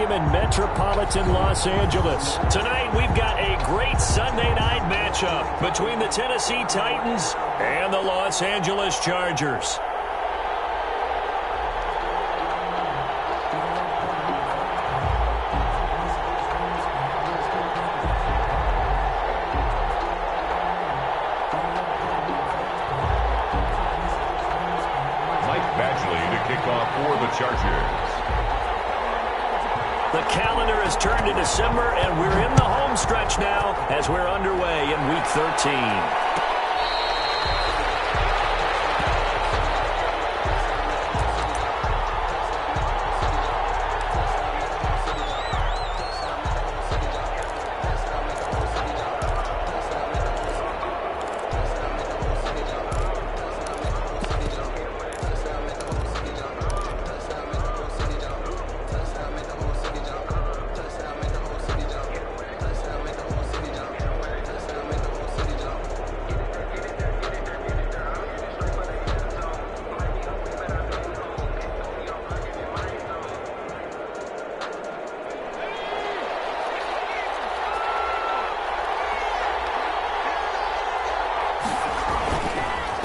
Stadium in metropolitan Los Angeles. Tonight, we've got a great Sunday night matchup between the Tennessee Titans and the Los Angeles Chargers. For the Chargers. The calendar has turned to December, and we're in the home stretch now as we're underway in Week 13.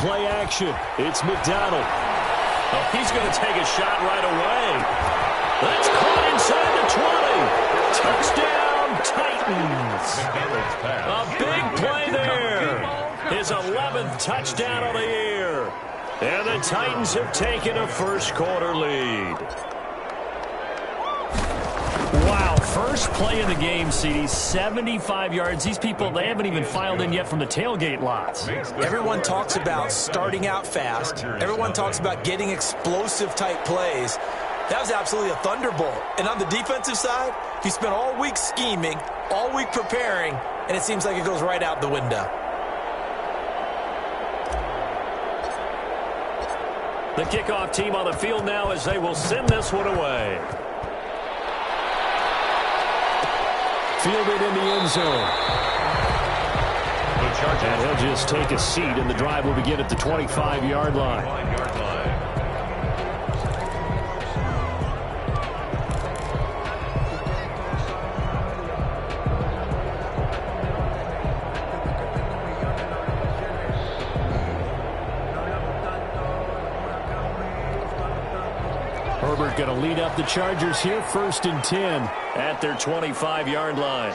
Play action. It's McDonald. Oh, he's going to take a shot right away. That's caught inside the 20. Touchdown, Titans. A big play there. His 11th touchdown of the year. And the Titans have taken a first quarter lead. Wow, first play of the game, CD, 75 yards. These people, they haven't even filed in yet from the tailgate lots. Everyone talks about starting out fast. Everyone talks about getting explosive-type plays. That was absolutely a thunderbolt. And on the defensive side, he spent all week scheming, all week preparing, and it seems like it goes right out the window. The kickoff team on the field now as they will send this one away. Fielded in the end zone. And he'll just take a seat, and the drive will begin at the 25-yard line. Herbert going to lead up the Chargers here, 1st and 10 at their 25-yard line.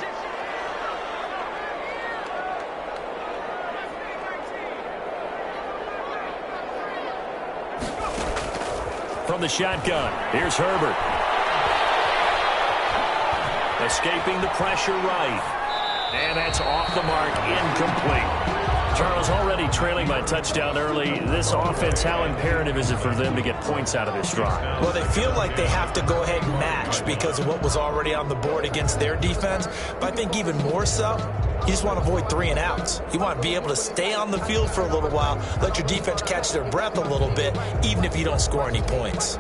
From the shotgun, here's Herbert. Escaping the pressure right. And that's off the mark, incomplete. Charles, already trailing by touchdown early. This offense, how imperative is it for them to get points out of this drive? Well, they feel like they have to go ahead and match because of what was already on the board against their defense. But I think even more so, you just want to avoid 3 and outs. You want to be able to stay on the field for a little while, let your defense catch their breath a little bit, even if you don't score any points.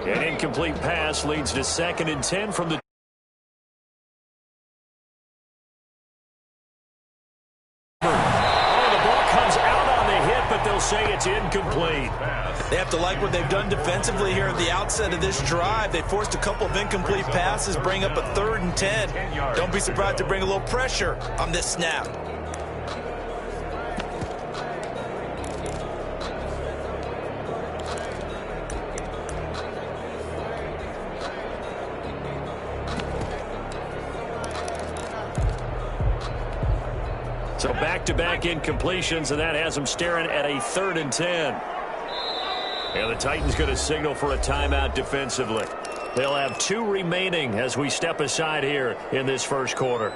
An incomplete pass leads to 2nd and 10 from the... Oh, the ball comes out on the hit, but they'll say it's incomplete. They have to like what they've done defensively here at the outset of this drive. They forced a couple of incomplete passes, bring up a 3rd and 10. Don't be surprised to bring a little pressure on this snap. So back-to-back incompletions, and that has them staring at a 3rd and 10. And the Titans going to signal for a timeout defensively. They'll have 2 remaining as we step aside here in this first quarter.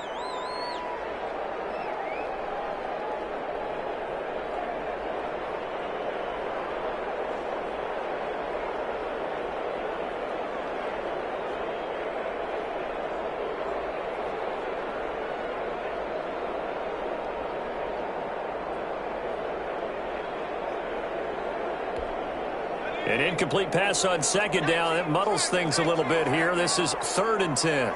An incomplete pass on 2nd down. It muddles things a little bit here. This is 3rd and 10.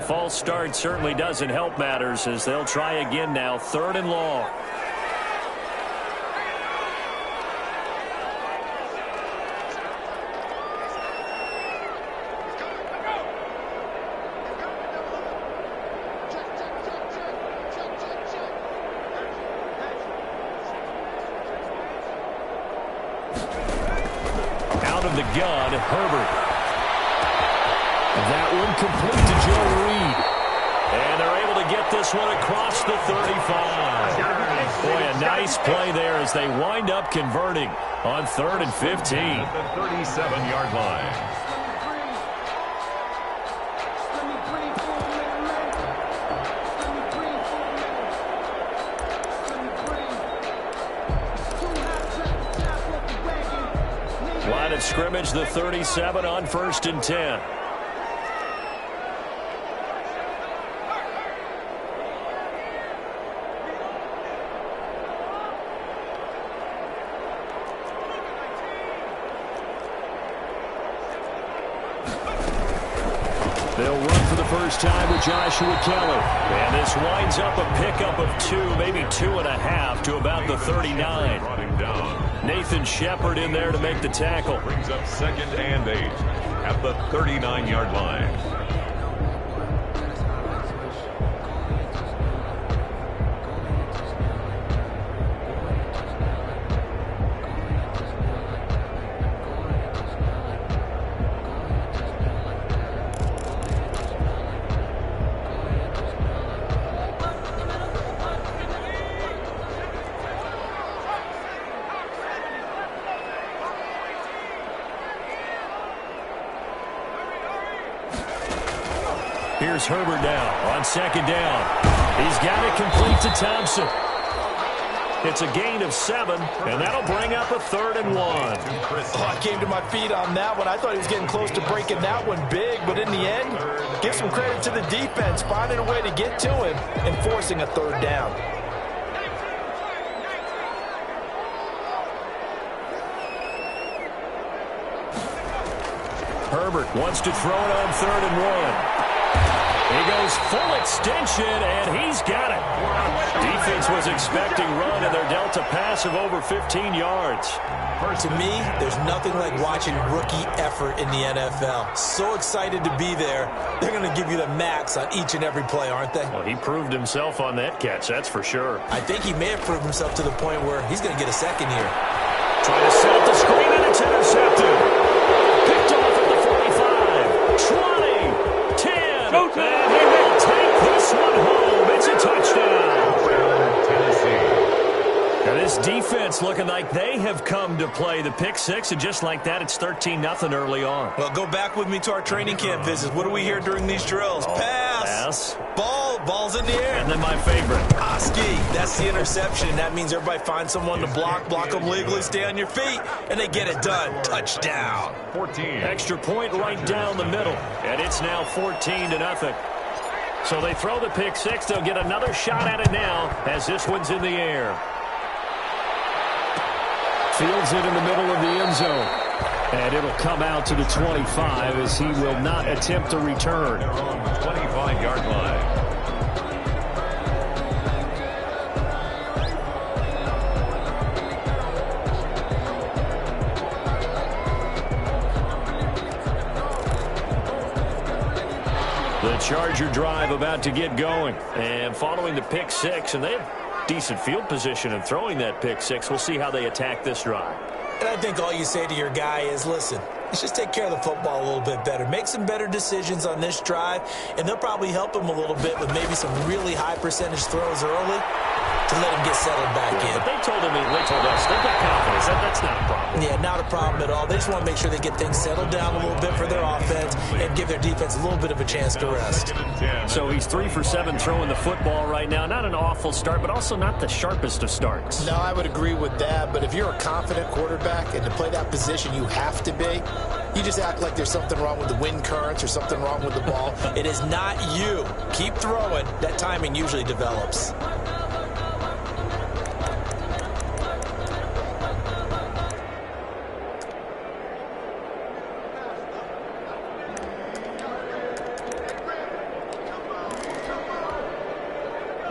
false start certainly doesn't help matters as they'll try again now. 3rd and long. Out of the gun, Herbert. That one complete to Joe Reed. And they're able to get this one across the 35. Boy, a nice play there as they wind up converting on 3rd and 15. At the 37-yard line. Line of scrimmage, the 37 on 1st and 10. They'll run for the first time with Joshua Kelly. And this winds up a pickup of 2, maybe 2.5 to about the 39. Brought him down. Nathan Shepard in there to make the tackle. Brings up 2nd and 8 at the 39-yard line. Here's Herbert now on 2nd down. He's got it complete to Thompson. It's a gain of 7, and that'll bring up a 3rd and 1. Oh, I came to my feet on that one. I thought he was getting close to breaking that one big, but in the end, give some credit to the defense, finding a way to get to him and forcing a 3rd down. Herbert wants to throw it on 3rd and 1. He goes full extension, and he's got it. Defense was expecting run, and they're dealt a pass of over 15 yards. To me, there's nothing like watching rookie effort in the NFL. So excited to be there. They're going to give you the max on each and every play, aren't they? Well, he proved himself on that catch, that's for sure. I think he may have proved himself to the point where he's going to get a second here. Trying to set up the screen, and it's intercepted. Picked off at the 45, 20, 10. And he will take this one home. It's a touchdown. And this defense looking like they have come to play the pick 6, and just like that, it's 13-0 early on. Well, go back with me to our training camp visits. What do we hear during these drills? Pass. Ball's in the air. And then my favorite. Oski. That's the interception. That means everybody finds someone to block them legally, stay on your feet, and they get it done. Touchdown. 14. Extra point right down the middle, and it's now 14-0. So they throw the pick 6. They'll get another shot at it now as this one's in the air. Fields it in the middle of the end zone. And it'll come out to the 25 as he will not attempt to return. 25-yard line. The Charger drive about to get going. And following the pick 6, and they have decent field position in throwing that pick 6. We'll see how they attack this drive. And I think all you say to your guy is, listen, let's just take care of the football a little bit better. Make some better decisions on this drive, and they'll probably help him a little bit with maybe some really high percentage throws early to let him get settled back in. But they told us they've got confidence. That's not a problem. Yeah, not a problem at all. They just want to make sure they get things settled down a little bit for their offense and give their defense a little bit of a chance to rest. So he's 3 for 7 throwing the football right now. Not an awful start, but also not the sharpest of starts. No, I would agree with that. But if you're a confident quarterback and to play that position you have to be, you just act like there's something wrong with the wind currents or something wrong with the ball. It is not you. Keep throwing. That timing usually develops.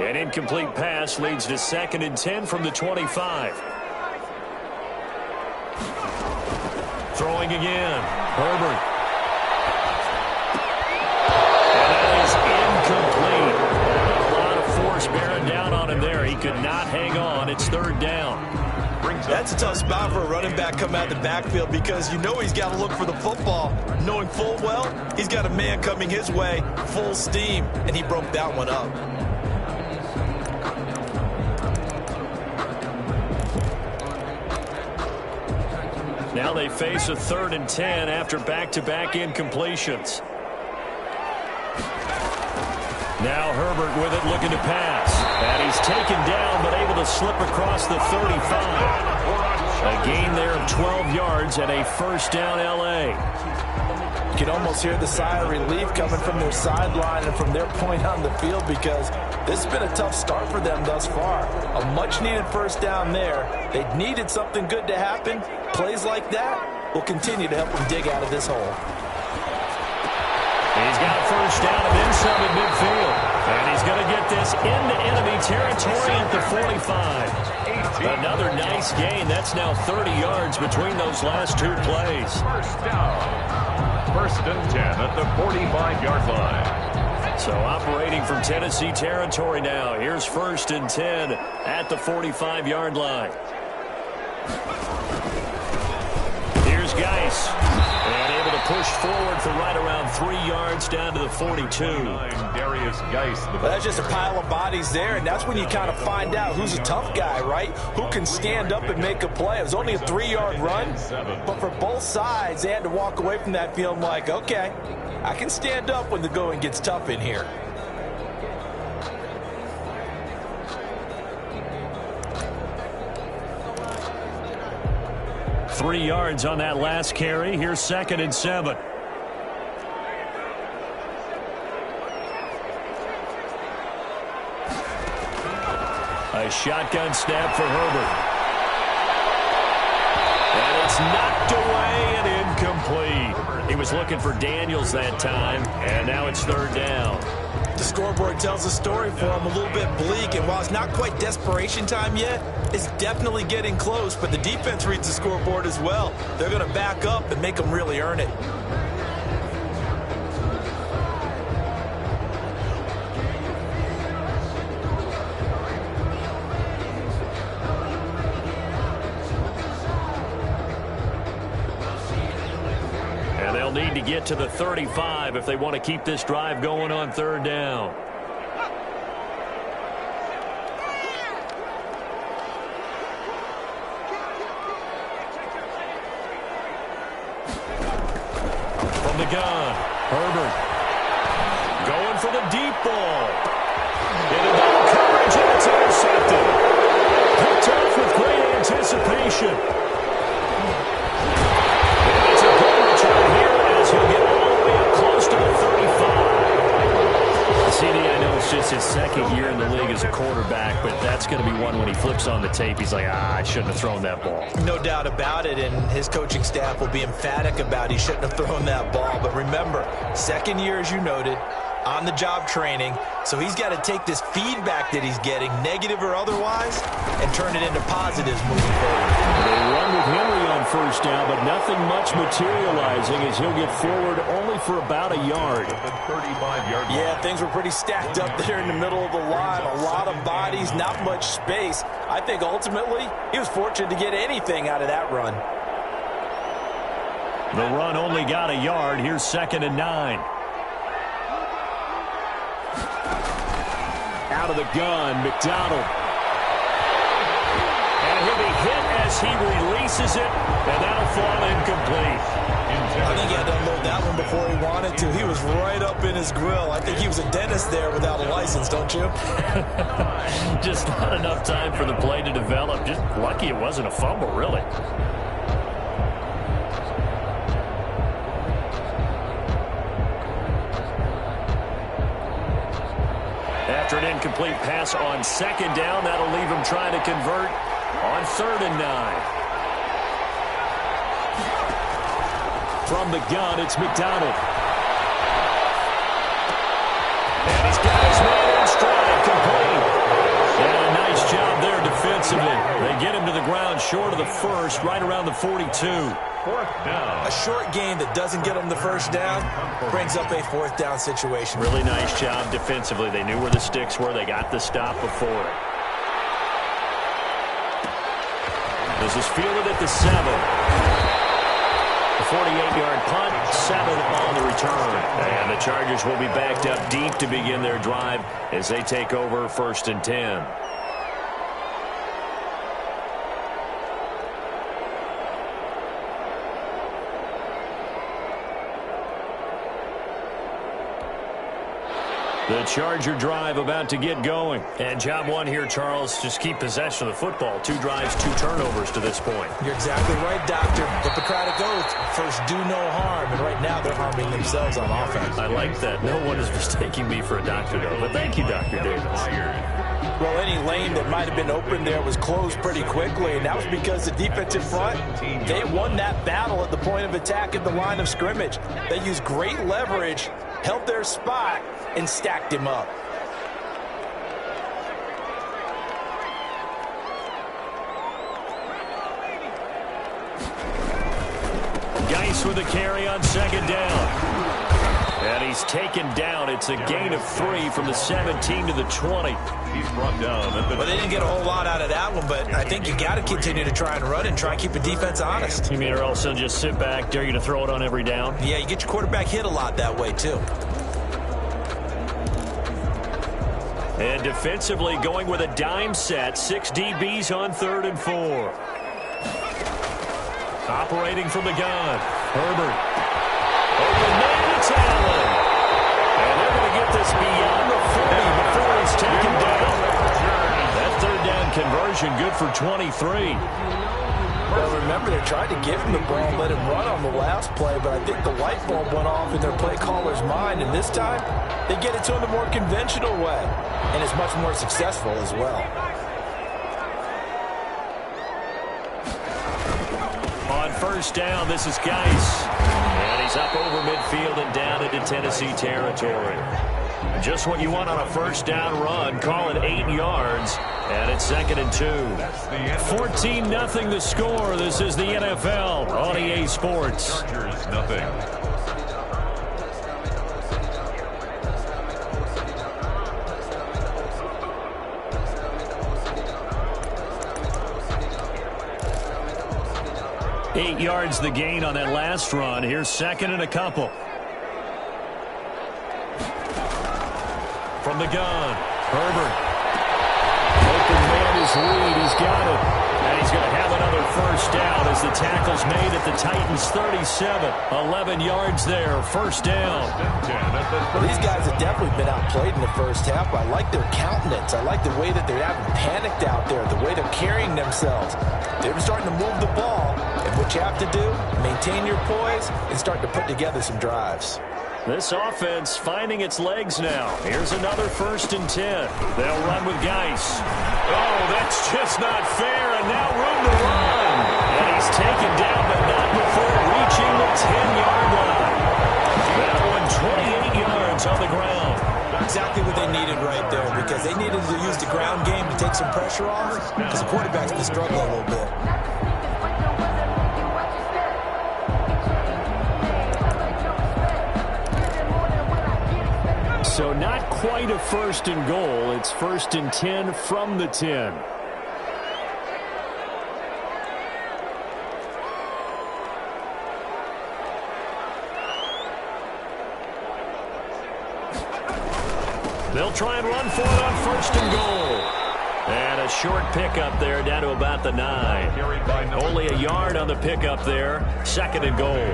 An incomplete pass leads to 2nd and 10 from the 25. Throwing again. Herbert. And that is incomplete. A lot of force bearing down on him there. He could not hang on. It's 3rd down. That's a tough spot for a running back coming out of the backfield because you know he's got to look for the football, knowing full well he's got a man coming his way, full steam, and he broke that one up. Now they face a 3rd and 10 after back-to-back incompletions. Now Herbert with it, looking to pass. And he's taken down, but able to slip across the 35. A gain there of 12 yards and a 1st down L.A. You can almost hear the sigh of relief coming from their sideline and from their point on the field because this has been a tough start for them thus far. A much-needed 1st down there. They needed something good to happen. Plays like that will continue to help them dig out of this hole. He's got a 1st down and then some at midfield. And he's going to get this into enemy territory at the 45. Another nice gain. That's now 30 yards between those last 2 plays. 1st down. 1st and 10 at the 45-yard line. So operating from Tennessee territory now. Here's 1st and 10 at the 45-yard line. Here's Geis. And able to push forward for right around 3 yards down to the 42. Darius Geis. Well, that's just a pile of bodies there, and that's when you kind of find out who's a tough guy, right? Who can stand up and make a play. It was only a 3-yard run, but for both sides, they had to walk away from that feeling like, okay, I can stand up when the going gets tough in here. Three yards on that last carry. Here's 2nd and 7. A shotgun snap for Herbert. And it's knocked away and incomplete. He was looking for Daniels that time, and now it's 3rd down. The scoreboard tells a story for him, a little bit bleak, and while it's not quite desperation time yet, it's definitely getting close, but the defense reads the scoreboard as well. They're going to back up and make them really earn it. Need to get to the 35 if they want to keep this drive going on 3rd down. From the gun, Herbert going for the deep ball. Into double coverage, and it's intercepted. Picked off with great anticipation. He'll get all the way up close to the 35. CD, I know it's just his 2nd year in the league as a quarterback, but that's going to be one when he flips on the tape. He's like, I shouldn't have thrown that ball. No doubt about it, and his coaching staff will be emphatic about he shouldn't have thrown that ball. But remember, 2nd year, as you noted, on-the-job training, so he's got to take this feedback that he's getting, negative or otherwise, and turn it into positives moving forward. They run with Henry on 1st down, but nothing much materializing as he'll get forward only for about a yard. Yeah, things were pretty stacked up there in the middle of the line. A lot of bodies, not much space. I think ultimately he was fortunate to get anything out of that run. The run only got a yard. Here's 2nd and 9. Out of the gun, McDonald. And he'll be hit as he releases it, and that'll fall incomplete. I think he had to unload that one before he wanted to. He was right up in his grill. I think he was a dentist there without a license, don't you? Just not enough time for the play to develop. Just lucky it wasn't a fumble, really. After an incomplete pass on 2nd down, that'll leave him trying to convert on 3rd and 9. From the gun, it's McDonald. And he's got his man in stride, complete. defensively. They get him to the ground short of the first, right around the 42. Fourth down. A short gain that doesn't get them the first down brings up a fourth down situation. Really nice job defensively. They knew where the sticks were. They got the stop before it. This is fielded at the 7. The 48-yard punt, 7 on the return. And the Chargers will be backed up deep to begin their drive as they take over 1st and 10. The Charger drive about to get going. And job one here, Charles, just keep possession of the football. 2 drives, 2 turnovers to this point. You're exactly right, Doctor. Hippocratic oath, first do no harm. And right now they're harming themselves on offense. I like that. No one is mistaking me for a doctor, though. But thank you, Dr. Davis. Well, any lane that might have been open there was closed pretty quickly, and that was because the defensive front, they won that battle at the point of attack at the line of scrimmage. They used great leverage, held their spot, and stacked him up. Geis with a carry on 2nd down. And he's taken down. It's a gain of 3 from the 17 to the 20. He's brought down. Well, they didn't get a whole lot out of that one, but I think you got to continue to try and run and try and keep the defense honest. You mean or else they'll just sit back, dare you to throw it on every down? Yeah, you get your quarterback hit a lot that way, too. And defensively going with a dime set. 6 DBs on 3rd and 4. Operating from the gun. Herbert. Open man, it's Allen. And they're going to get this beyond the 40 before it's taken down. That 3rd down conversion good for 23. Well, remember, they tried to give him the ball and let him run on the last play, but I think the light bulb went off in their play caller's mind, and this time they get it to him the more conventional way, and it's much more successful as well. On 1st down, this is Geis. And he's up over midfield and down into Tennessee territory. Just what you want on a 1st down run. Call it 8 yards. And it's 2nd and 2. 14-0 the score. This is the NFL on EA Sports. Chargers, nothing. Eight yards the gain on that last run. Here's 2nd and a couple. From the gun, Herbert. Open man is Reed. He's got it. And he's going to have another 1st down as the tackle's made at the Titans' 37. 11 yards there. 1st down. Well, these guys have definitely been outplayed in the first half. I like their countenance. I like the way that they haven't panicked out there, the way they're carrying themselves. They're starting to move the ball. And what you have to do, maintain your poise and start to put together some drives. This offense finding its legs now. Here's another 1st and 10. They'll run with Geis. Oh, that's just not fair, and now room to run. And he's taken down, but not before reaching the 10-yard line. That one 28 yards on the ground. Exactly what they needed right there, because they needed to use the ground game to take some pressure off, because the quarterback's been struggling a little bit. So not quite a 1st and goal. It's 1st and 10 from the 10. They'll try and run for it on 1st and goal. And a short pickup there down to about the 9. Only a yard on the pickup there. 2nd and goal.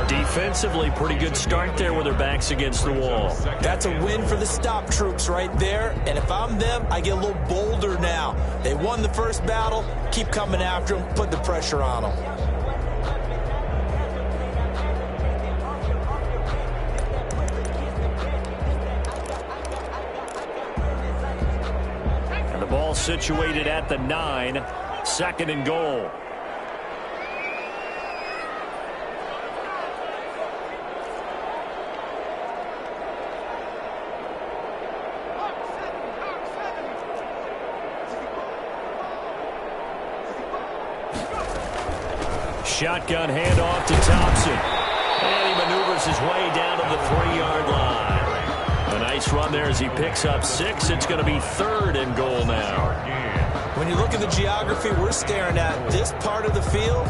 Defensively, pretty good start there with their backs against the wall. That's a win for the stop troops right there. And if I'm them, I get a little bolder now. They won the first battle. Keep coming after them. Put the pressure on them. Ball situated at the 9. 2nd and goal. Shotgun handoff to Thompson. And he maneuvers his way down to the 3-yard line. A nice run there as he picks up 6. It's going to be 3rd and goal now. When you look at the geography we're staring at, this part of the field,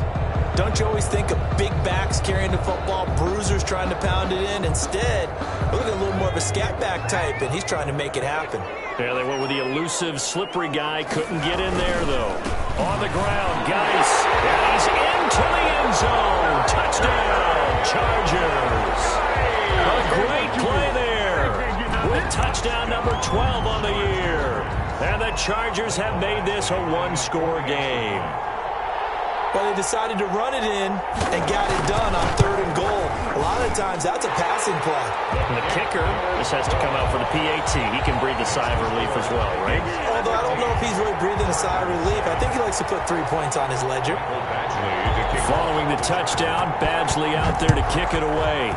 don't you always think of big backs carrying the football, bruisers trying to pound it in? Instead, look at a little more of a scat back type, and he's trying to make it happen. Yeah, they went with the elusive, slippery guy. Couldn't get in there, though. On the ground, Geis. And he's into the end zone. Touchdown, Chargers. A great play there with touchdown number 12 on the year. And the Chargers have made this a one-score game. Well, they decided to run it in and got it done on 3rd and goal. A lot of times, that's a passing play. And the kicker, this has to come out for the PAT. He can breathe a sigh of relief as well, right? Although I don't know if he's really breathing a sigh of relief. I think he likes to put 3 points on his ledger. Following the touchdown, Badgley out there to kick it away.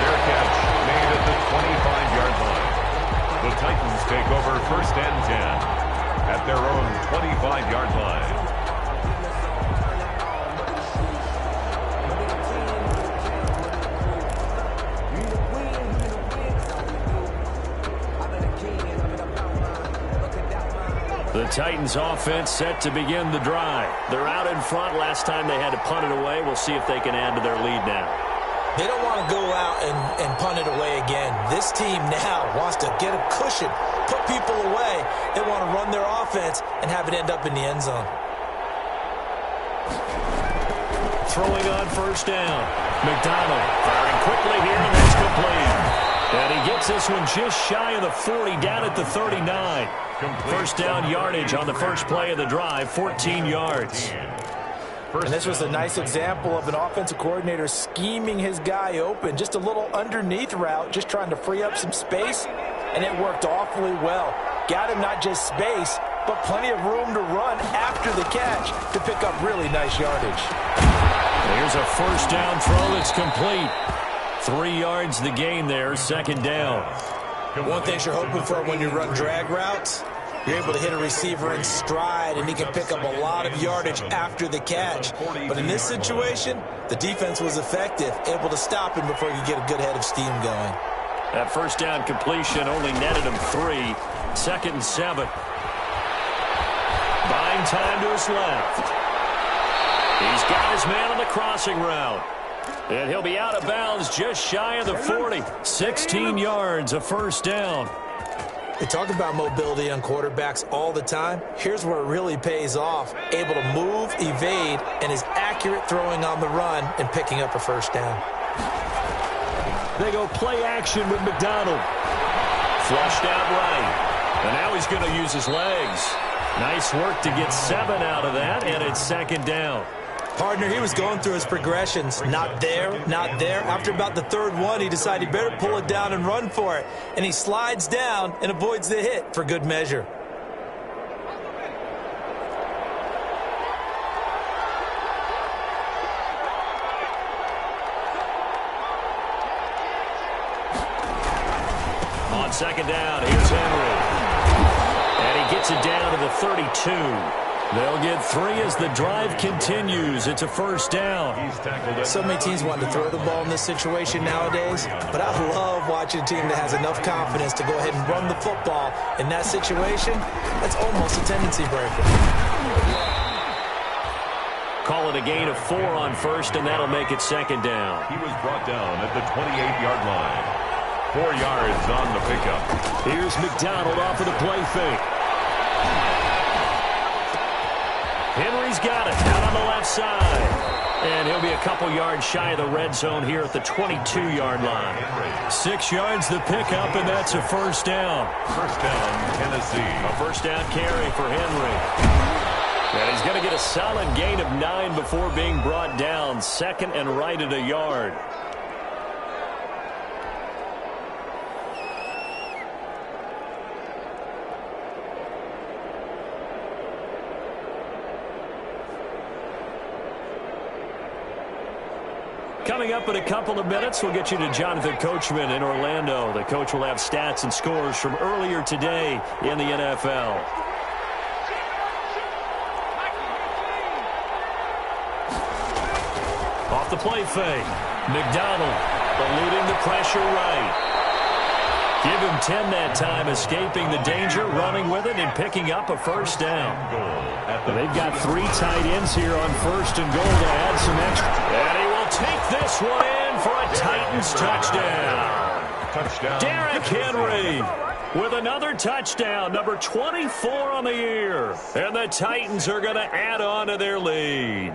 Fair catch made at the 25-yard line. The Titans take over 1st and 10 at their own 25-yard line. The Titans offense set to begin the drive. They're out in front. Last time they had to punt it away. We'll see if they can add to their lead now. They don't want to go out and punt it away again. This team now wants to get a cushion, put people away. They want to run their offense and have it end up in the end zone. Throwing on 1st down. McDonald firing quickly here, and that's complete. And he gets this one just shy of the 40, down at the 39. 1st down yardage on the first play of the drive, 14 yards. And this was a nice example of an offensive coordinator scheming his guy open. Just a little underneath route, just trying to free up some space, and it worked awfully well. Got him not just space, but plenty of room to run after the catch to pick up really nice yardage. Here's a 1st down throw that's complete. 3 yards the gain there, 2nd down. One thing you're hoping for when you run drag routes, you're able to hit a receiver in stride, and he can pick up a lot of yardage after the catch. But in this situation, the defense was effective, able to stop him before he could get a good head of steam going. That 1st down completion only netted him 3. 2nd and 7. Buying time to his left. He's got his man on the crossing route. And he'll be out of bounds just shy of the 40. 16 yards, a 1st down. We talk about mobility on quarterbacks all the time. Here's where it really pays off. Able to move, evade, and is accurate throwing on the run and picking up a 1st down. They go play action with McDonald. Flushed out right. And now he's going to use his legs. Nice work to get 7 out of that, and it's 2nd down. Partner, he was going through his progressions. Not there, not there. After about the 3rd one, he decided he better pull it down and run for it. And he slides down and avoids the hit for good measure. On 2nd down, here's Henry. And he gets it down to the 32. They'll get 3 as the drive continues. It's a 1st down. So many teams want to throw the ball in this situation nowadays, but I love watching a team that has enough confidence to go ahead and run the football. In that situation, that's almost a tendency breaker. Call it a gain of 4 on 1st, and that'll make it 2nd down. He was brought down at the 28-yard line. 4 yards on the pickup. Here's McDonald off of the play fake. Henry's got it out on the left side. And he'll be a couple yards shy of the red zone here at the 22-yard line. 6 yards the pickup, and that's a 1st down. 1st down, Tennessee. A 1st down carry for Henry. And he's going to get a solid gain of 9 before being brought down. 2nd and right at a yard. Coming up in a couple of minutes, we'll get you to Jonathan Coachman in Orlando. The coach will have stats and scores from earlier today in the NFL. the play fake. McDonald eluding the pressure right. Give him 10 that time, escaping the danger, running with it, and picking up a first down. They've got 3 tight ends here on 1st and goal to add some extra. And he will take this one in for a Titans touchdown. Derrick Henry with another touchdown, number 24 on the year. And the Titans are going to add on to their lead.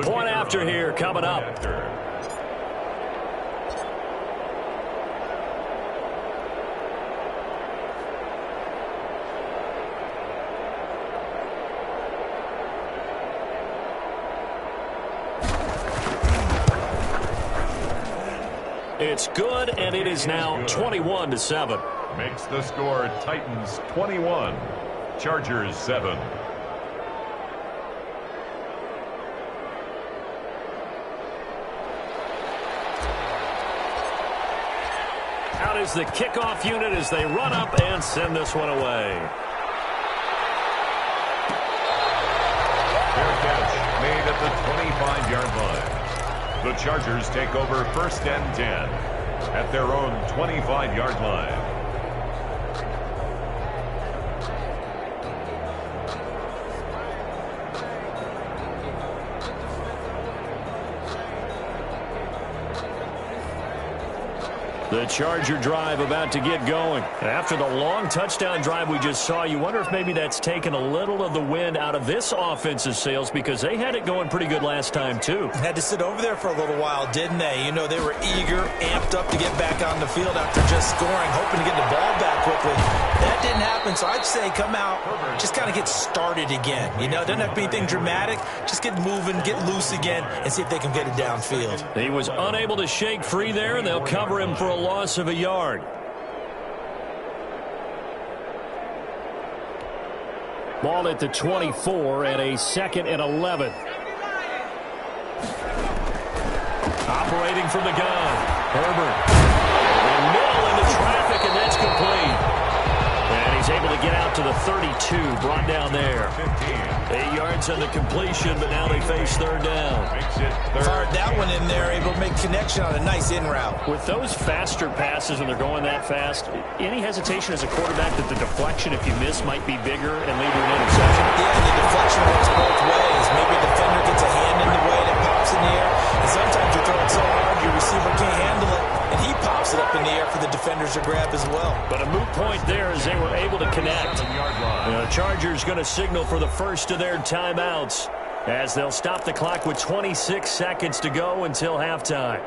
Point after here coming up. It's good, and it is now 21-7. Makes the score Titans 21, Chargers 7. Out is the kickoff unit as they run up and send this one away. Fair catch made at the 25-yard line. The Chargers take over 1st and 10 at their own 25-yard line. The Charger drive about to get going. After the long touchdown drive we just saw, you wonder if maybe that's taken a little of the wind out of this offensive sails, because they had it going pretty good last time, too. Had to sit over there for a little while, didn't they? You know, they were eager, amped up to get back on the field after just scoring, hoping to get the ball back quickly. That didn't happen, so I'd say come out, just kind of get started again. You know, it doesn't have to be anything dramatic. Just get moving, get loose again, and see if they can get it downfield. He was unable to shake free there, and they'll cover him for a loss of a yard. Ball at the 24 and a 2nd and 11. Operating from the gun, Herbert. And middle into traffic, and that's complete. And he's able to get out to the 32, brought down there. 8 yards on the completion, but now they face 3rd down. Fired that one in there, able to make connection on a nice in route. With those faster passes when they're going that fast, any hesitation as a quarterback that the deflection, if you miss, might be bigger and lead to an interception? Yeah, the deflection works both ways. Maybe a defender gets a hand in the way and it pops in the air. And sometimes you throw it so hard your receiver can't handle it, and he pops it up in the air for the defenders to grab as well. But a moot point there as they were able to connect. The Chargers going to signal for the first of their timeouts as they'll stop the clock with 26 seconds to go until halftime.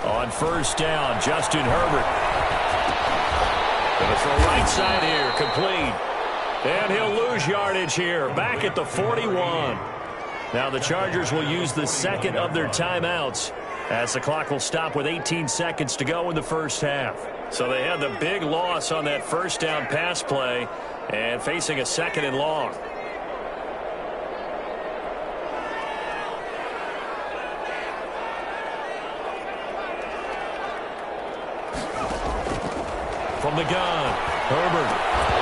On 1st down, Justin Herbert. Gonna throw right side here, complete. And he'll lose yardage here, back at the 41. Now the Chargers will use the 2nd of their timeouts as the clock will stop with 18 seconds to go in the first half. So they had the big loss on that 1st down pass play and facing a 2nd and long. From the gun, Herbert.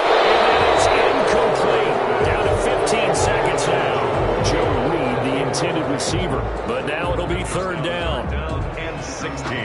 It is incomplete. Down to 15 seconds now. Joe Reed, the intended receiver. But now it'll be 3rd down. Down and 16.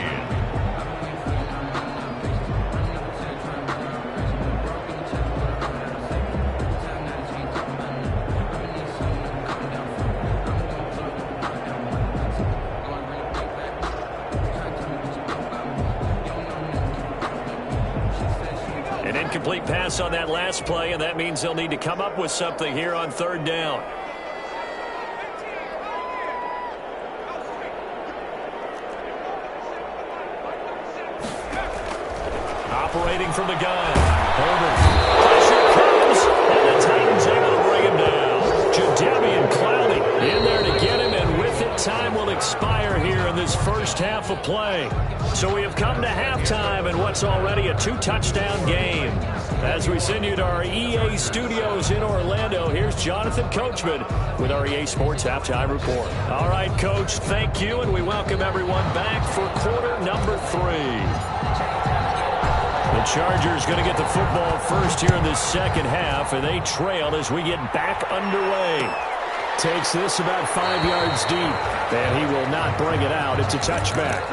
An incomplete pass on that last play, and that means they'll need to come up with something here on 3rd down. initiating from the gun. Herbert. Pressure comes, and the Titans able to bring him down. Jadeveon Clowney in there to get him, and with it, time will expire here in this first half of play. So we have come to halftime in what's already a 2-touchdown game. As we send you to our EA studios in Orlando, here's Jonathan Coachman with our EA Sports Halftime Report. All right, Coach, thank you, and we welcome everyone back for quarter number 3. The Chargers going to get the football first here in this second half, and they trail as we get back underway. Takes this about 5 yards deep, and he will not bring it out. It's a touchback.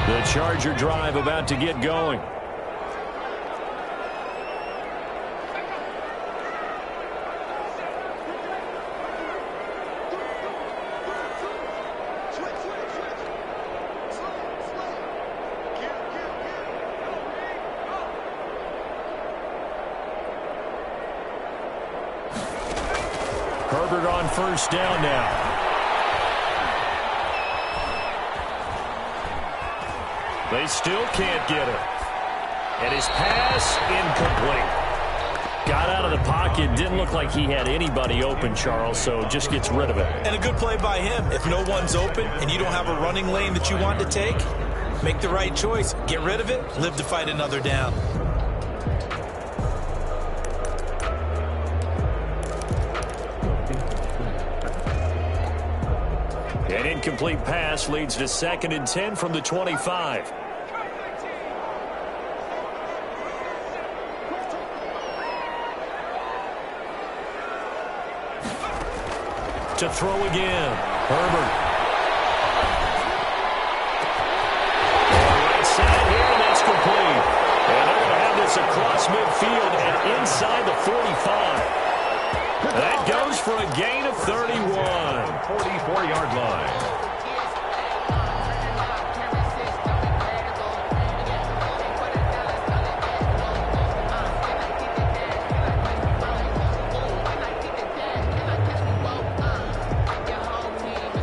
The Charger drive about to get going. Herbert on first down now. They still can't get him. And his pass incomplete. Got out of the pocket. Didn't look like he had anybody open, Charles, so just gets rid of it. And a good play by him. If no one's open and you don't have a running lane that you want to take, make the right choice. Get rid of it. Live to fight another down. An incomplete pass leads to 2nd and 10 from the 25. To throw again. Herbert. Right side here, and that's complete. And they're going to have this across midfield and inside the 45. That goes for a gain of 31. 44-yard line.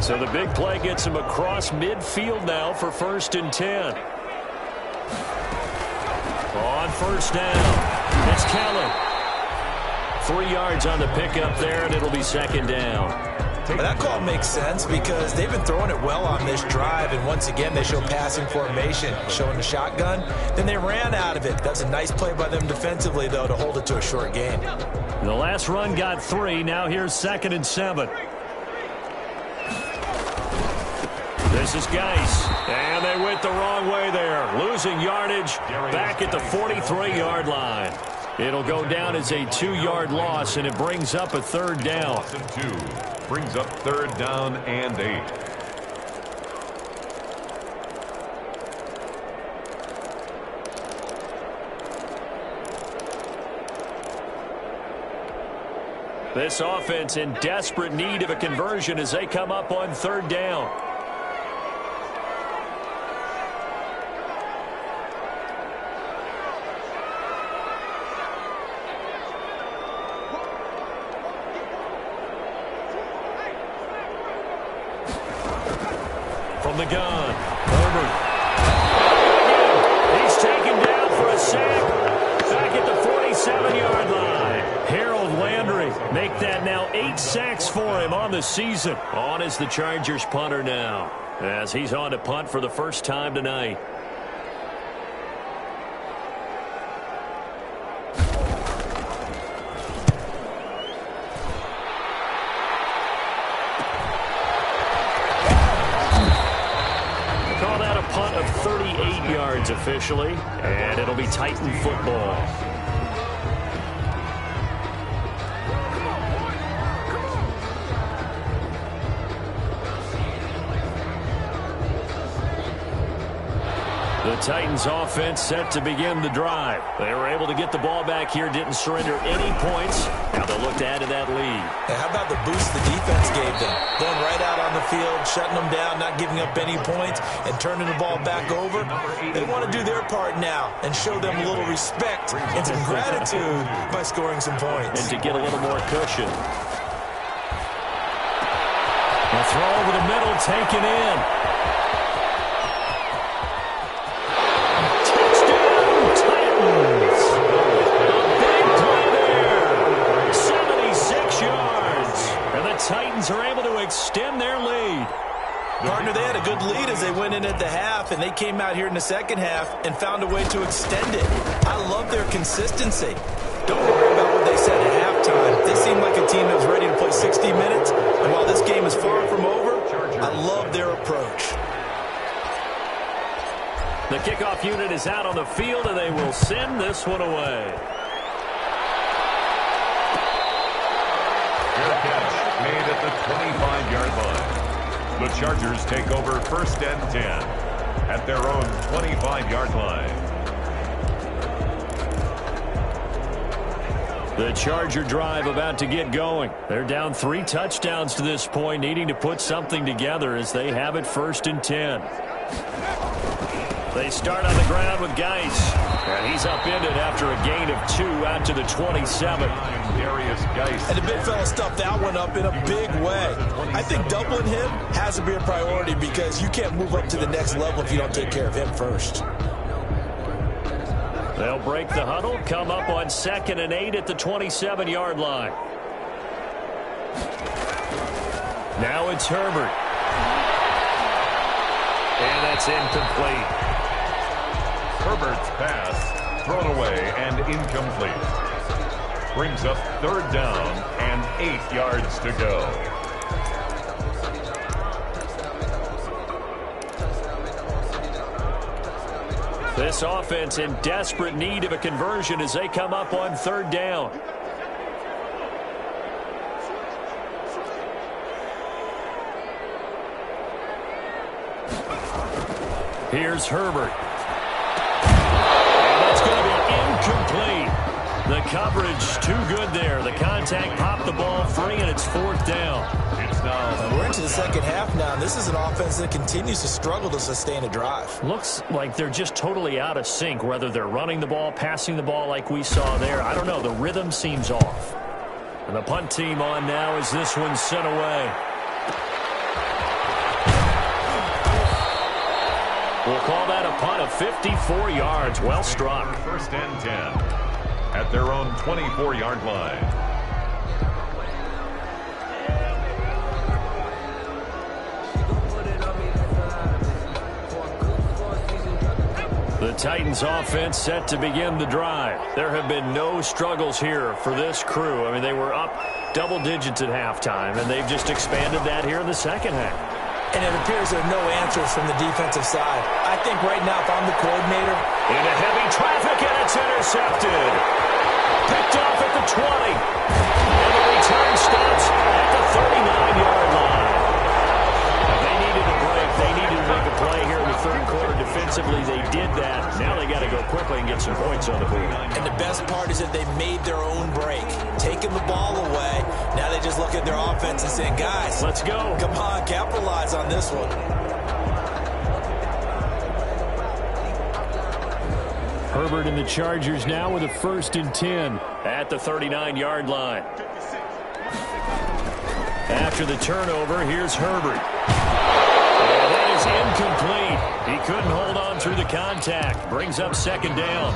So the big play gets him across midfield now for 1st and 10. On first down, it's Kelly. 3 yards on the pickup there, and it'll be 2nd down. That call makes sense because they've been throwing it well on this drive, and once again they show passing formation, showing the shotgun. Then they ran out of it. That's a nice play by them defensively, though, to hold it to a short gain. The last run got 3. Now here's 2nd and 7. This is Geis, and they went the wrong way there. Losing yardage back at the 43-yard line. It'll go down as a 2-yard loss, and it brings up a 3rd down. Loss of 2. Brings up 3rd down and 8. This offense in desperate need of a conversion as they come up on 3rd down. From the gun, Herbert. He's taken down for a sack. Back at the 47-yard line. Harold Landry make that now 8 sacks for him on the season. On is the Chargers punter now, as he's on to punt for the first time tonight. Punt of 38 yards officially, and it'll be Titan football. The Titans offense set to begin the drive. They were able to get the ball back here, didn't surrender any points. Now they'll look to add to that lead. And how about the boost the defense gave them? Going right out on the field, shutting them down, not giving up any points, and turning the ball back over. They want to do their part now and show them a little respect and some gratitude by scoring some points. And to get a little more cushion. A throw over the middle, taken in. Titans are able to extend their lead. Partner, they had a good lead as they went in at the half, and they came out here in the second half and found a way to extend it. I love their consistency. Don't worry about what they said at halftime. They seem like a team that was ready to play 60 minutes, and while this game is far from over, I love their approach. The kickoff unit is out on the field, and they will send this one away. Made at the 25-yard line. The Chargers take over first and 10 at their own 25-yard line. The Charger drive about to get going. They're down 3 touchdowns to this point, needing to put something together as they have it first and 10. They start on the ground with Geis, and he's upended after a gain of 2 out to the 27. And the big fella stuffed that one up in a big way. I think doubling him has to be a priority because you can't move up to the next level if you don't take care of him first. They'll break the huddle, come up on 2nd and 8 at the 27-yard line. Now it's Herbert. And that's incomplete. Herbert's pass thrown away and incomplete. Brings up 3rd down and 8 yards to go. This offense in desperate need of a conversion as they come up on 3rd down. Here's Herbert. And that's going to be incomplete. The coverage too good there. The contact popped the ball free, and it's 4th down. We're into the second half now, and this is an offense that continues to struggle to sustain a drive. Looks like they're just totally out of sync, whether they're running the ball, passing the ball like we saw there. I don't know. The rhythm seems off. And the punt team on now as this one's sent away. We'll call that a punt of 54 yards. Well struck. First and 10 at their own 24-yard line. The Titans offense set to begin the drive. There have been no struggles here for this crew. I mean, they were up double digits at halftime, and they've just expanded that here in the second half. And it appears there are no answers from the defensive side. I think right now, if I'm the coordinator... Into heavy traffic, and it's intercepted. Picked off at the 20. And the return stops at the 39-yard line. Now, they needed a break. They needed to make a play here in the third quarter. Defensively, they did that. Now they got to go quickly and get some points on the board. And the best part is that they made their own break. Taking the ball away. Now they just look at their offense and say, guys, let's go. Come on, capitalize on this one. Herbert and the Chargers now with a 1st and 10 at the 39-yard line. After the turnover, here's Herbert. And that is incomplete. He couldn't hold on through the contact. Brings up 2nd down.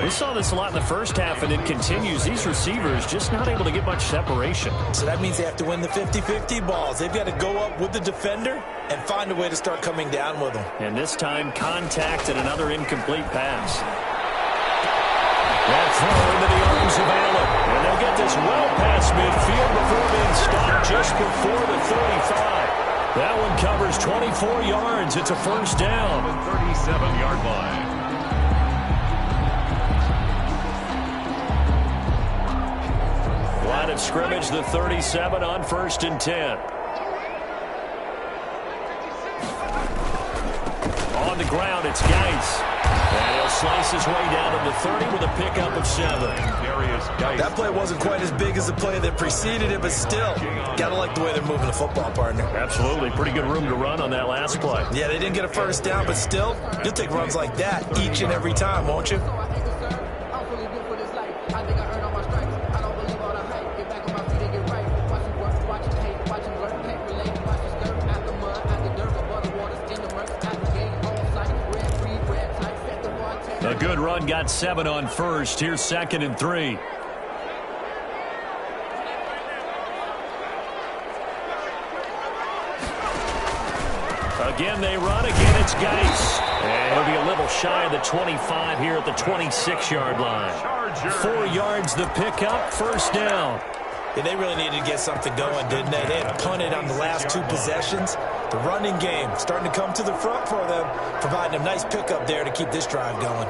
We saw this a lot in the first half, and it continues. These receivers just not able to get much separation. So that means they have to win the 50-50 balls. They've got to go up with the defender and find a way to start coming down with them. And this time, contact and another incomplete pass. That throw into the arms of Allen. And they'll get this well past midfield before being stopped just before the 35. That one covers 24 yards. It's a 1st down. 37-yard line. Line of scrimmage, the 37 on 1st and 10. On the ground, it's Geis. And he'll slice his way down to the 30 with a pickup of 7. That play wasn't quite as big as the play that preceded it, but still, got to like the way they're moving the football, partner. Absolutely. Pretty good room to run on that last play. Yeah, they didn't get a first down, but still, you'll take runs like that each and every time, won't you? A good run, got 7 on first. Here's 2nd and 3. Again, they run. Again, it's Geis. And he'll be a little shy of the 25 here at the 26-yard line. 4 yards the pickup, first down. Yeah, they really needed to get something going, didn't they? They had punted on the last 2 possessions. The running game starting to come to the front for them, providing a nice pickup there to keep this drive going.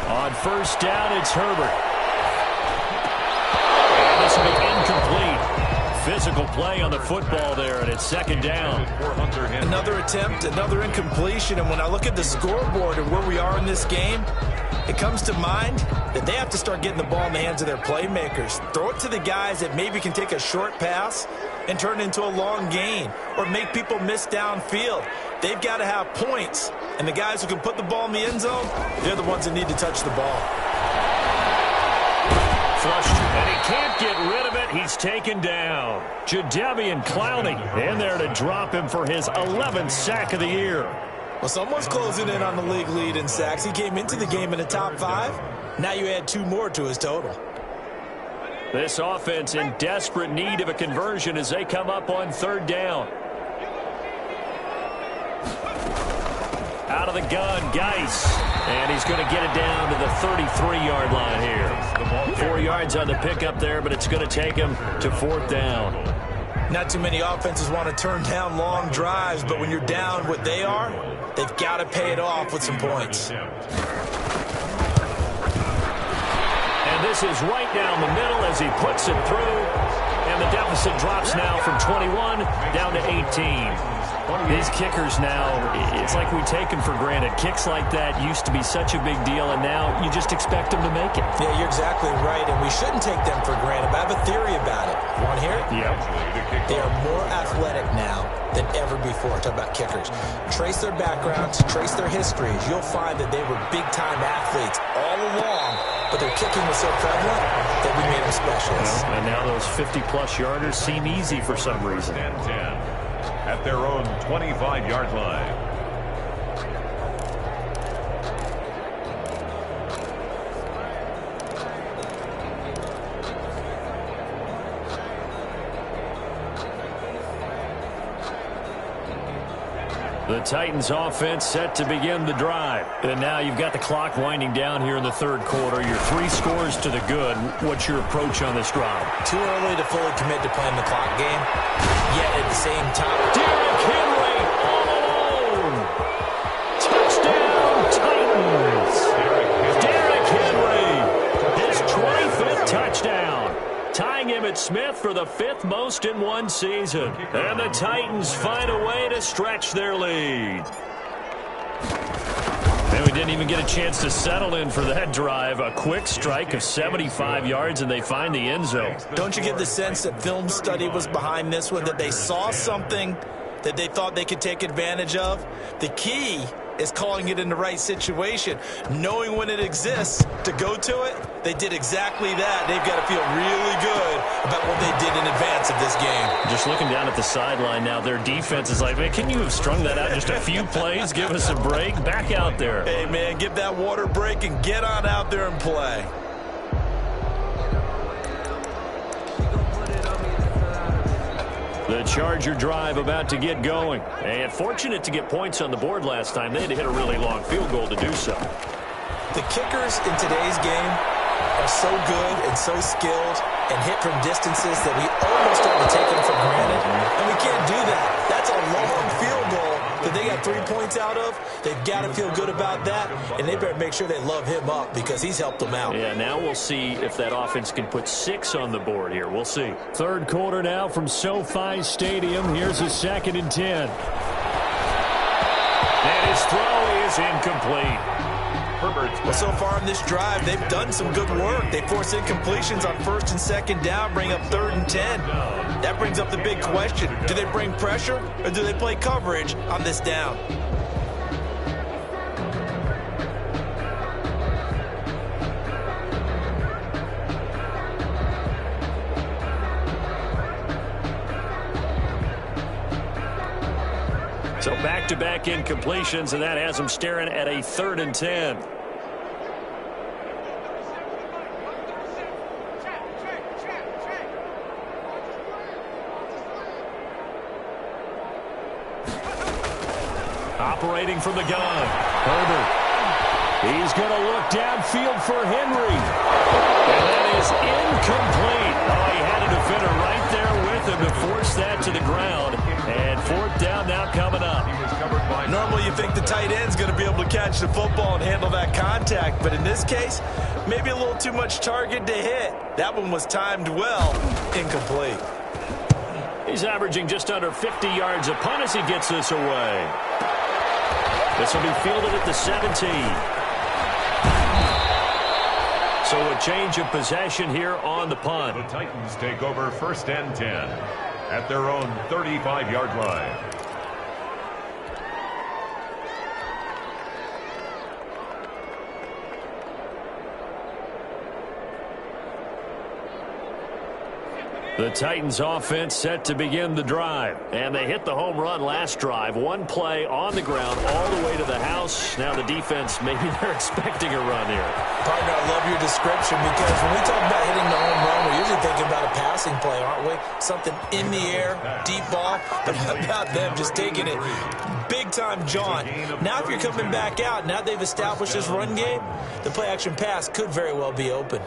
On first down, it's Herbert. And this will be incomplete. Physical play on the football there, and it's 2nd down. Another attempt, another incompletion, and when I look at the scoreboard and where we are in this game, it comes to mind that they have to start getting the ball in the hands of their playmakers. Throw it to the guys that maybe can take a short pass and turn it into a long gain or make people miss downfield. They've got to have points, and the guys who can put the ball in the end zone, they're the ones that need to touch the ball. Flushed, and he can't get rid of it. He's taken down. Jadeveon Clowney in there to drop him for his 11th sack of the year. Well, someone's closing in on the league lead in sacks. He came into the game in the top 5. Now you add 2 more to his total. This offense in desperate need of a conversion as they come up on 3rd down. Out of the gun, Geis. And he's going to get it down to the 33-yard line here. 4 yards on the pickup there, but it's going to take him to 4th down. Not too many offenses want to turn down long drives, but when you're down what they are, they've got to pay it off with some points. And this is right down the middle as he puts it through. And the deficit drops now from 21 down to 18. These kickers now, it's like we take them for granted. Kicks like that used to be such a big deal, and now you just expect them to make it. Yeah, you're exactly right, and we shouldn't take them for granted, but I have a theory about it. You want to hear it? Yeah. They are more athletic now than ever before. Talk about kickers. Trace their backgrounds, trace their histories. You'll find that they were big-time athletes all along, but their kicking was so prevalent that we made them specialists. And now those 50-plus yarders seem easy for some reason. 10-10 at their own 25-yard line. The Titans offense set to begin the drive. And now you've got the clock winding down here in the 3rd quarter. You're 3 scores to the good. What's your approach on this drive? Too early to fully commit to playing the clock game. Yet at the same time, Derrick Henry all alone. Touchdown Titans. Derrick Henry. His 25th touchdown. Tying Emmitt Smith for the 5th most in one season. And the Titans find a way to stretch their lead. And we didn't even get a chance to settle in for that drive. A quick strike of 75 yards, and they find the end zone. Don't you get the sense that film study was behind this one, that they saw something that they thought they could take advantage of? The key is calling it in the right situation, knowing when it exists to go to it. They did exactly that. They've got to feel really good about what they did in advance of this game. Just looking down at the sideline now, their defense is like, man, can you have strung that out just a few plays? Give us a break. Back out there. Hey, man, give that water break and get on out there and play. The Charger drive about to get going. And fortunate to get points on the board last time. They had to hit a really long field goal to do so. The kickers in today's game are so good and so skilled and hit from distances that we almost start to take them for granted. And we can't do that. That's a long field goal that they got 3 points out of, they've got to feel good about that, and they better make sure they love him up because he's helped them out. Yeah, now we'll see if that offense can put 6 on the board here. We'll see. Third quarter now from SoFi Stadium. Here's a 2nd and 10. And his throw is incomplete. Well, so far in this drive, they've done some good work. They force incompletions on 1st and 2nd down, bring up 3rd and 10. That brings up the big question. Do they bring pressure or do they play coverage on this down? So back-to-back incompletions, and that has them staring at a 3rd and 10. Operating from the gun, Herbert. He's going to look downfield for Henry. And that is incomplete. Oh, he had a defender right there with him to force that to the ground. And 4th down now coming up. Normally you think the tight end's going to be able to catch the football and handle that contact, but in this case, maybe a little too much target to hit. That one was timed well, incomplete. He's averaging just under 50 yards a punt as he gets this away. This will be fielded at the 17. So a change of possession here on the punt. The Titans take over 1st and 10 at their own 35-yard line. The Titans offense set to begin the drive. And they hit the home run last drive. One play on the ground all the way to the house. Now the defense, maybe they're expecting a run here. Partner, I love your description because when we talk about hitting the home run, we're usually thinking about a passing play, aren't we? Something in the air, deep ball. But how about them just taking it big-time jaunt? Now if you're coming back out, now they've established this run game, the play-action pass could very well be open.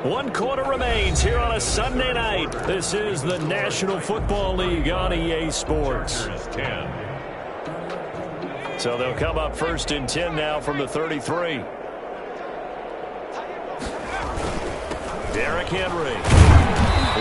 One quarter remains here on a Sunday night. This is the National Football League on EA Sports. So they'll come up 1st and 10 now from the 33. Derrick Henry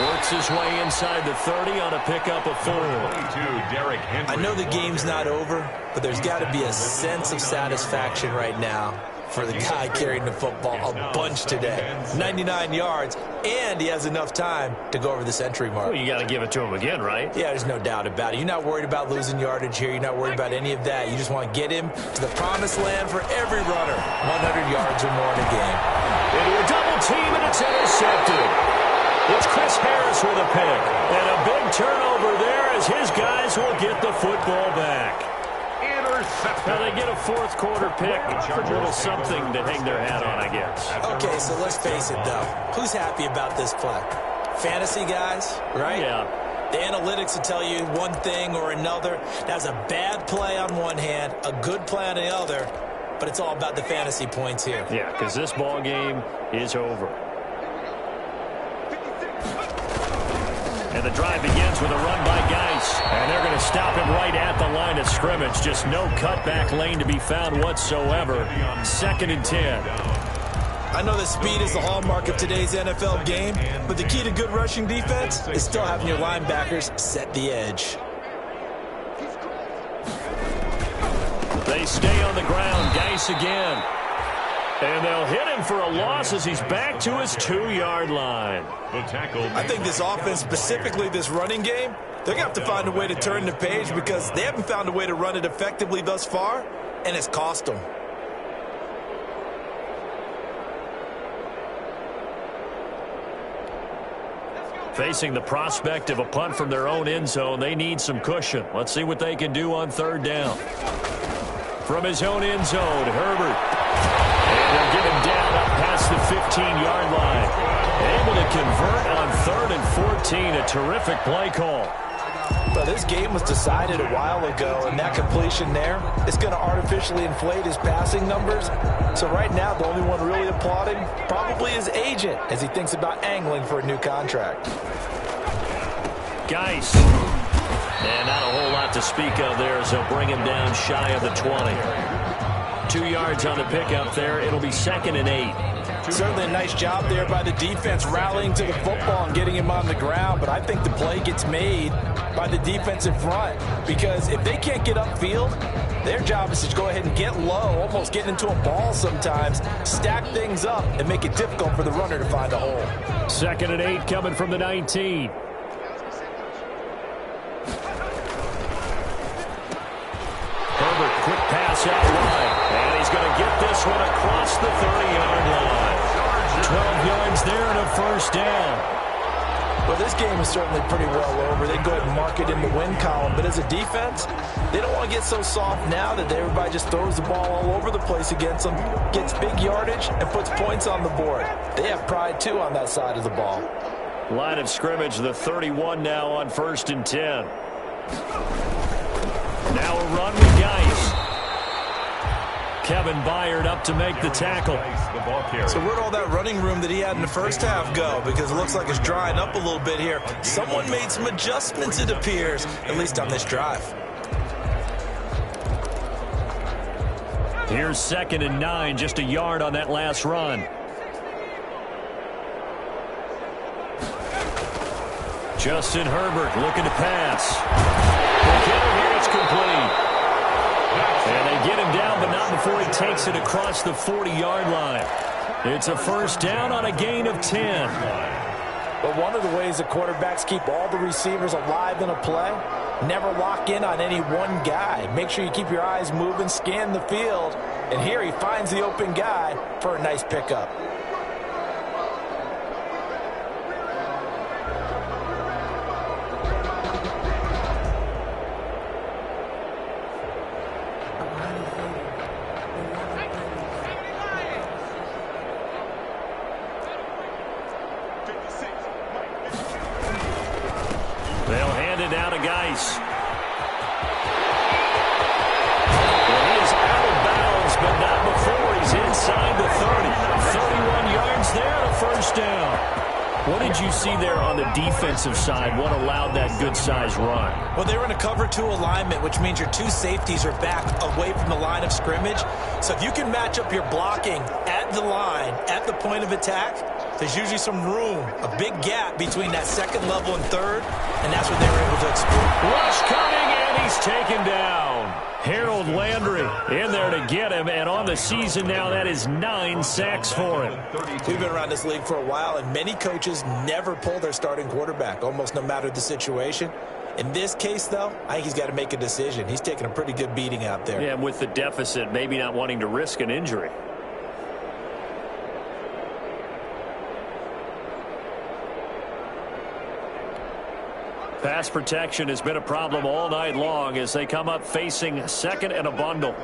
works his way inside the 30 on a pickup of 4. I know the game's not over, but there's got to be a sense of satisfaction right now for the guy carrying the football a bunch today. 99 yards, and he has enough time to go over the century mark. Well, you got to give it to him again, right? Yeah, there's no doubt about it. You're not worried about losing yardage here. You're not worried about any of that. You just want to get him to the promised land for every runner. 100 yards or more in a game. Into a double team, and it's intercepted. It's Chris Harris with a pick. And a big turnover there as his guys will get the football back. Now they get a 4th quarter pick. A little something to hang their hat on, I guess. Okay, so let's face it, though. Who's happy about this play? Fantasy guys, right? Yeah. The analytics will tell you one thing or another. That's a bad play on one hand, a good play on the other, but it's all about the fantasy points here. Yeah, because this ball game is over. And the drive begins with a run by Geis. And they're going to stop him right at the line of scrimmage. Just no cutback lane to be found whatsoever. 2nd and 10. I know that speed is the hallmark of today's NFL game, but the key to good rushing defense is still having your linebackers set the edge. They stay on the ground. Geis again. And they'll hit him for a loss as he's back to his 2-yard line. I think this offense, specifically this running game, they're going to have to find a way to turn the page because they haven't found a way to run it effectively thus far, and it's cost them. Facing the prospect of a punt from their own end zone, they need some cushion. Let's see what they can do on 3rd down. From his own end zone, Herbert. And they'll get him down up past the 15-yard line. Able to convert on 3rd and 14. A terrific play call. But this game was decided a while ago, and that completion there is going to artificially inflate his passing numbers. So right now, the only one really applauding probably his agent as he thinks about angling for a new contract. Geis. And not a whole lot to speak of there as they'll bring him down shy of the 20. 2 yards on the pickup there. It'll be 2nd and 8. Certainly a nice job there by the defense rallying to the football and getting him on the ground. But I think the play gets made by the defensive front because if they can't get upfield, their job is to go ahead and get low, almost getting into a ball sometimes, stack things up, and make it difficult for the runner to find a hole. 2nd and 8 coming from the 19. Herbert, quick pass out wide. And he's going to get this one across the 30-yard line. 12 yards there and a first down. Well, this game is certainly pretty well over. They go ahead and mark it in the win column. But as a defense, they don't want to get so soft now that everybody just throws the ball all over the place against them, gets big yardage, and puts points on the board. They have pride, too, on that side of the ball. Line of scrimmage, the 31 now on 1st and 10. Now a run with Geis. Kevin Byard up to make the tackle. So where'd all that running room that he had in the first half go? Because it looks like it's drying up a little bit here. Someone made some adjustments, it appears, at least on this drive. Here's 2nd and 9, just a yard on that last run. Justin Herbert looking to pass. It's complete. And they get him down, but not before he takes it across the 40-yard line. It's a first down on a gain of 10. But one of the ways the quarterbacks keep all the receivers alive in a play, never lock in on any one guy. Make sure you keep your eyes moving, scan the field. And here he finds the open guy for a nice pickup. They'll hand it down to Geis. Well, he is out of bounds, but not before he's inside the 30. 31 yards there and a first down. What did you see there on the defensive side? What allowed that good-sized run? Well, they were in a cover 2 alignment, which means your 2 safeties are back away from the line of scrimmage. So if you can match up your blocking at the line, at the point of attack, there's usually some room, a big gap between that 2nd level and 3rd, and that's what they were able to exploit. Rush coming, and he's taken down. Harold Landry in there to get him, and on the season now, that is 9 sacks for him. We've been around this league for a while, and many coaches never pull their starting quarterback, almost no matter the situation. In this case, though, I think he's got to make a decision. He's taking a pretty good beating out there. Yeah, and with the deficit, maybe not wanting to risk an injury. Pass protection has been a problem all night long as they come up facing 2nd and a bundle.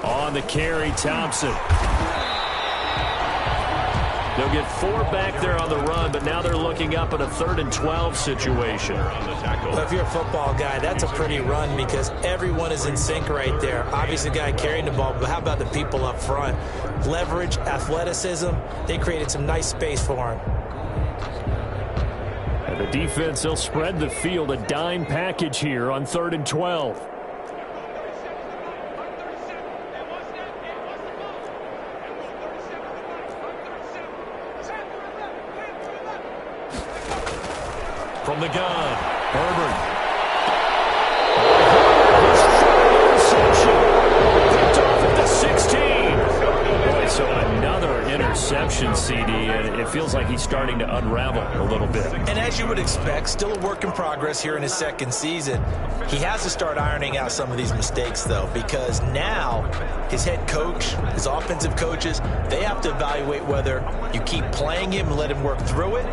On the carry, Thompson. They'll get 4 back there on the run, but now they're looking up at a 3rd and 12 situation. Well, if you're a football guy, that's a pretty run because everyone is in sync right there. Obviously, the guy carrying the ball, but how about the people up front? Leverage, athleticism, they created some nice space for him. And the defense, they'll spread the field, a dime package here on 3rd and 12. From the gun, Herbert. Picked off at the 16. Boy, so another interception, CD, and it feels like he's starting to unravel a little bit. And as you would expect, still a work in progress here in his 2nd season. He has to start ironing out some of these mistakes, though, because now his head coach, his offensive coaches, they have to evaluate whether you keep playing him and let him work through it,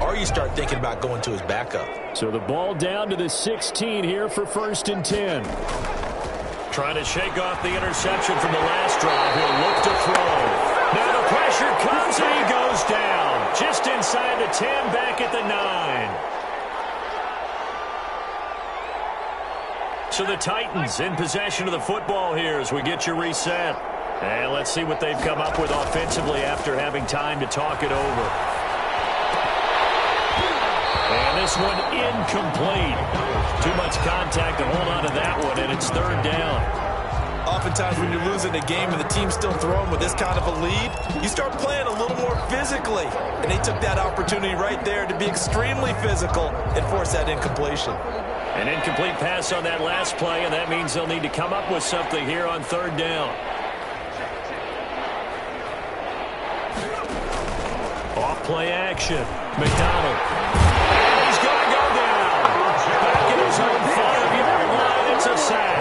or you start thinking about going to his backup. So the ball down to the 16 here for 1st and 10. Trying to shake off the interception from the last drive. He'll look to throw. Now the pressure Pressure comes, and he goes down. Just inside the 10, back at the 9. So the Titans in possession of the football here as we get you reset. And let's see what they've come up with offensively after having time to talk it over. And this one incomplete. Too much contact to hold on to that one, and it's 3rd down. Oftentimes when you're losing a game and the team's still throwing with this kind of a lead, you start playing a little more physically. And they took that opportunity right there to be extremely physical and force that incompletion. An incomplete pass on that last play, and that means they'll need to come up with something here on 3rd down. Off-play action. McDonald. And he's going to go down. Back at his own 5-yard line. It's a sack.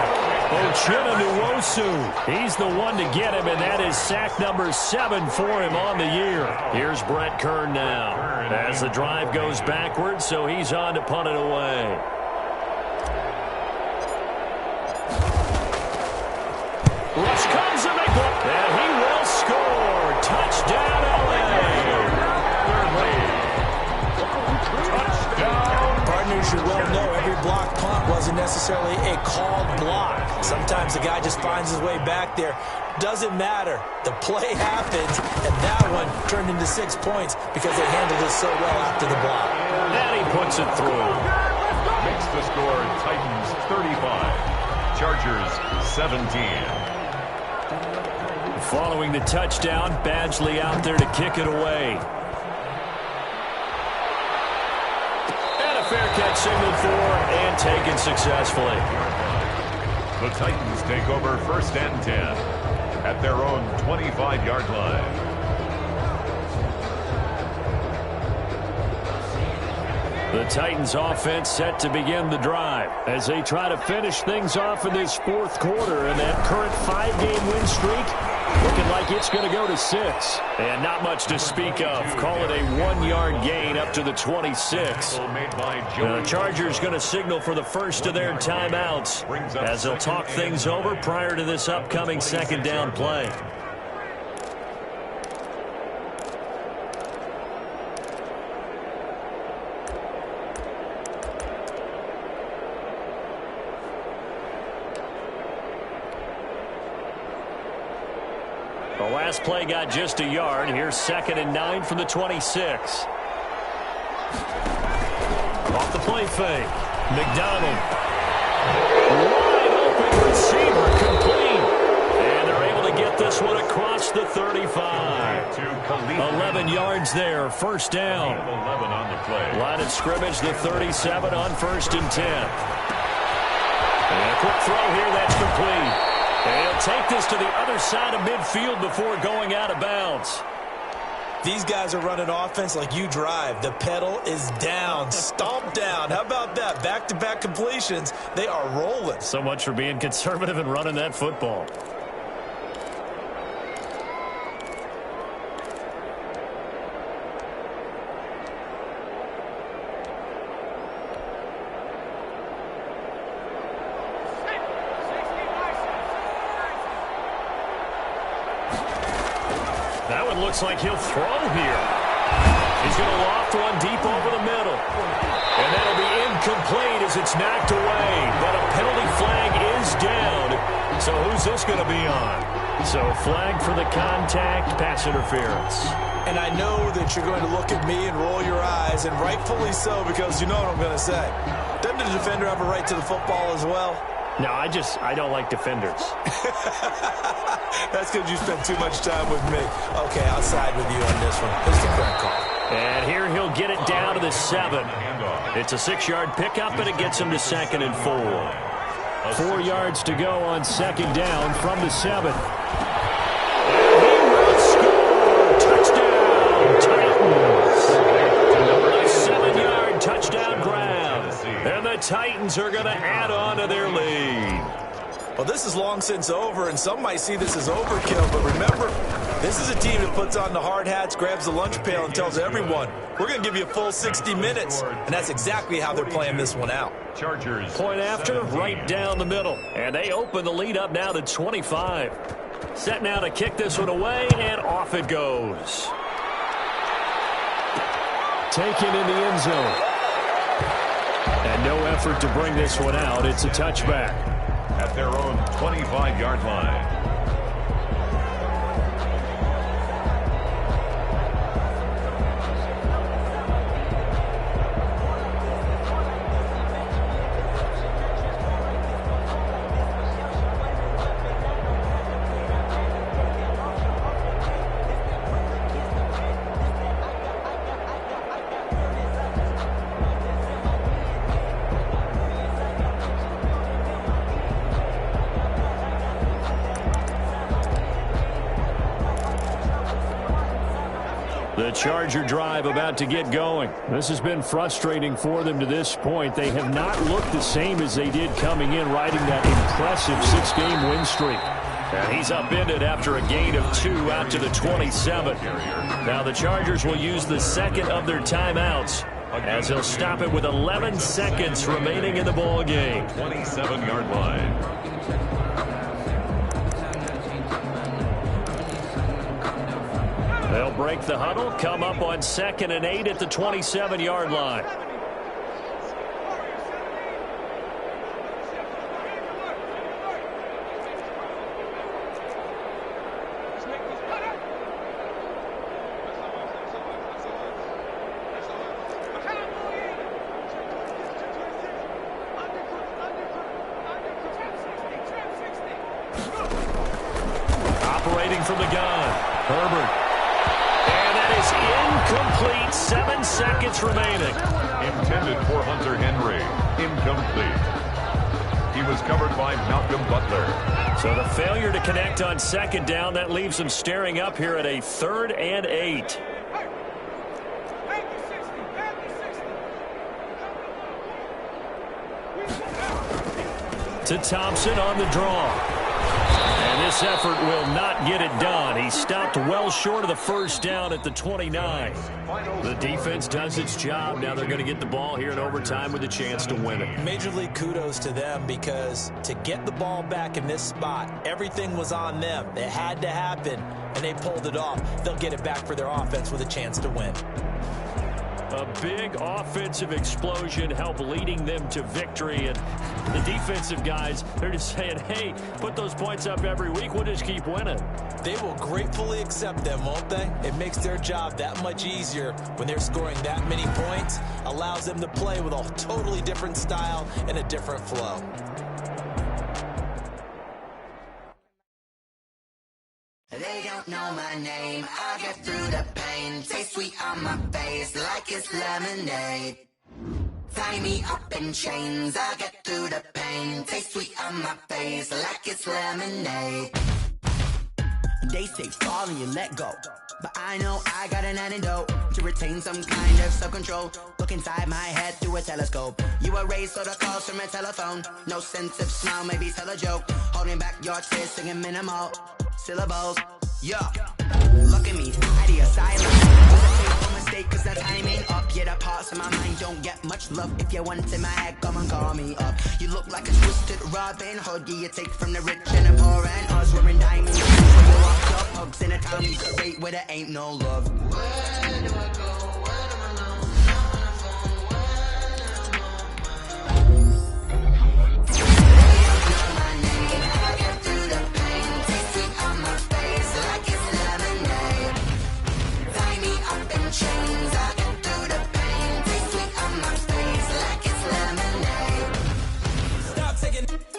Ochena Nwosu. He's the one to get him, and that is sack number 7 for him on the year. Here's Brett Kern now as the drive goes backwards, so he's on to punt it away. Rush comes and he will score. Touchdown, LA. Partners, you well know every block punt wasn't necessarily a called block. Sometimes the guy just finds his way back there. Doesn't matter. The play happens, and that one turned into 6 points because they handled it so well after the block. And he puts it through. Makes the score Titans 35, Chargers 17. Following the touchdown, Badgley out there to kick it away. And a fair catch signaled for and taken successfully. The Titans take over 1st and 10 at their own 25-yard line. The Titans offense set to begin the drive as they try to finish things off in this 4th quarter, and that current 5-game win streak looking like it's going to go to 6. And not much to speak of. Call it a 1-yard gain up to the 26. The Chargers going to signal for the first of their timeouts as they'll talk things over prior to this upcoming 2nd down play. The last play got just a yard. Here's 2nd and 9 from the 26. Off the play fake. McDonald. Wide open receiver complete. And they're able to get this one across the 35. 11 yards there. 1st down. 11 on the play. Line of scrimmage, the 37 on 1st and 10. And a quick throw here. That's complete. And he'll take this to the other side of midfield before going out of bounds. These guys are running offense like you drive. The pedal is down, stomp down. How about that? Back-to-back completions. They are rolling. So much for being conservative and running that football. That one looks like he'll throw here. He's going to loft one deep over the middle. And that'll be incomplete as it's knocked away. But a penalty flag is down. So who's this going to be on? So flag for the contact, pass interference. And I know that you're going to look at me and roll your eyes, and rightfully so, because you know what I'm going to say. Doesn't the defender have a right to the football as well? No, I don't like defenders. That's because you spent too much time with me. Okay, I'll side with you on this one. It's the correct call. And here he'll get it down to the 7. It's a 6-yard pickup, and it gets him to 2nd and 4. 4 yards to go on 2nd down from the 7. And he will score. Touchdown, Titans. A 7-yard touchdown grab. And the Titans are going to add on to their lead. Well, this is long since over, and some might see this as overkill. But remember, this is a team that puts on the hard hats, grabs the lunch pail, and tells everyone, we're going to give you a full 60 minutes. And that's exactly how they're playing this one out. Chargers. Point after, right down the middle. And they open the lead up now to 25. Set now to kick this one away, and off it goes. Taken in the end zone. And no effort to bring this one out. It's a touchback. At their own 25-yard line. The Charger drive about to get going. This has been frustrating for them to this point. They have not looked the same as they did coming in, riding that impressive 6-game win streak. And he's upended after a gain of 2 out to the 27. Now the Chargers will use the second of their timeouts as they'll stop it with 11 seconds remaining in the ball game. 27-yard line. They'll break the huddle, come up on 2nd and 8 at the 27-yard line. Operating from the gun, Herbert. Incomplete, 7 seconds remaining. Intended for Hunter Henry. Incomplete. He was covered by Malcolm Butler. So the failure to connect on 2nd down, that leaves them staring up here at a 3rd and 8. To Thompson on the draw. And this effort will not get it done. He stopped well short of the first down at the 29. The defense does its job. Now they're going to get the ball here in overtime with a chance to win it. Major league kudos to them, because to get the ball back in this spot, everything was on them. It had to happen, and they pulled it off. They'll get it back for their offense with a chance to win. A big offensive explosion helped leading them to victory. And the defensive guys, they're just saying, hey, put those points up every week. We'll just keep winning. They will gratefully accept them, won't they? It makes their job that much easier when they're scoring that many points. Allows them to play with a totally different style and a different flow. They don't know my name, I get through the pain. Taste sweet on my face like it's lemonade. Tie me up in chains, I get through the pain. Taste sweet on my face like it's lemonade. They say fall and you let go, but I know I got an antidote to retain some kind of self-control. Look inside my head through a telescope. You erase all the calls from a telephone. No sense of smile, maybe tell a joke. Holding back your tears, singing minimal syllables. Yeah, look at me, I the asylum. Was a fateful mistake, cause the timing up. Yeah, the parts of my mind don't get much love. If you want in my head, come and call me up. You look like a twisted Robin Hood. Yeah, you take from the rich and the poor, and us wearing diamonds. When you walk your pugs in a town you create where there ain't no love. Where do I go? Where do I know?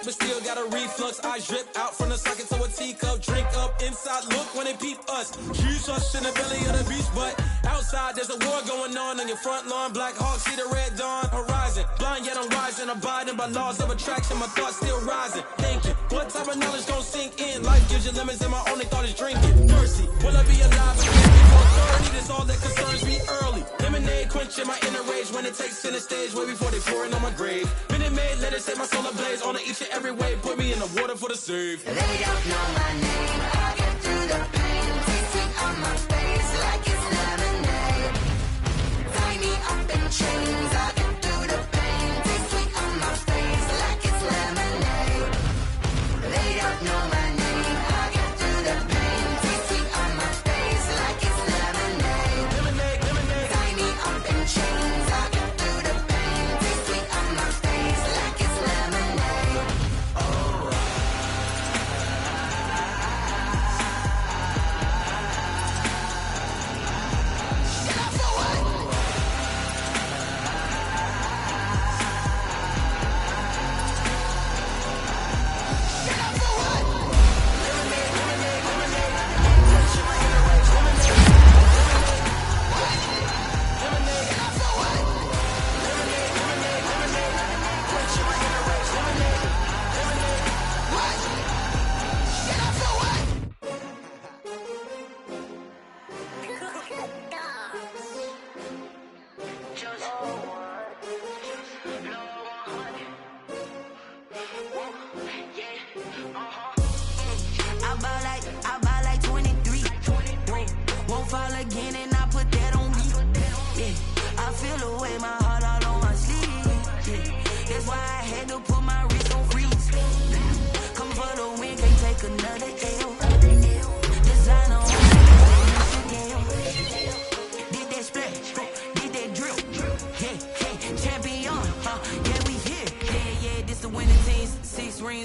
But still got a reflux. I drip out from the socket to a teacup. Drink up inside, look when they peep us. Choose us in the belly of the beast, but outside there's a war going on your front lawn. Black Hawk, see the red dawn horizon. Blind yet I'm rising, abiding by laws of attraction. My thoughts still rising, thinking what type of knowledge gon' sink in? Life gives you limits and my only thought is drinking. Mercy, will I be alive again before 30? That's all that concerns me early. Lemonade quenching my inner rage when it takes center stage way before they pour it on my grave. Minute Maid, let it set my soul ablaze on each and every way. Put me in the water for the save. They don't know my name. I get through the pain. Taste sweet on my face like it's lemonade. Tie me up in chains. I get through the pain. Taste sweet on my face like it's lemonade. They don't know my name. I get through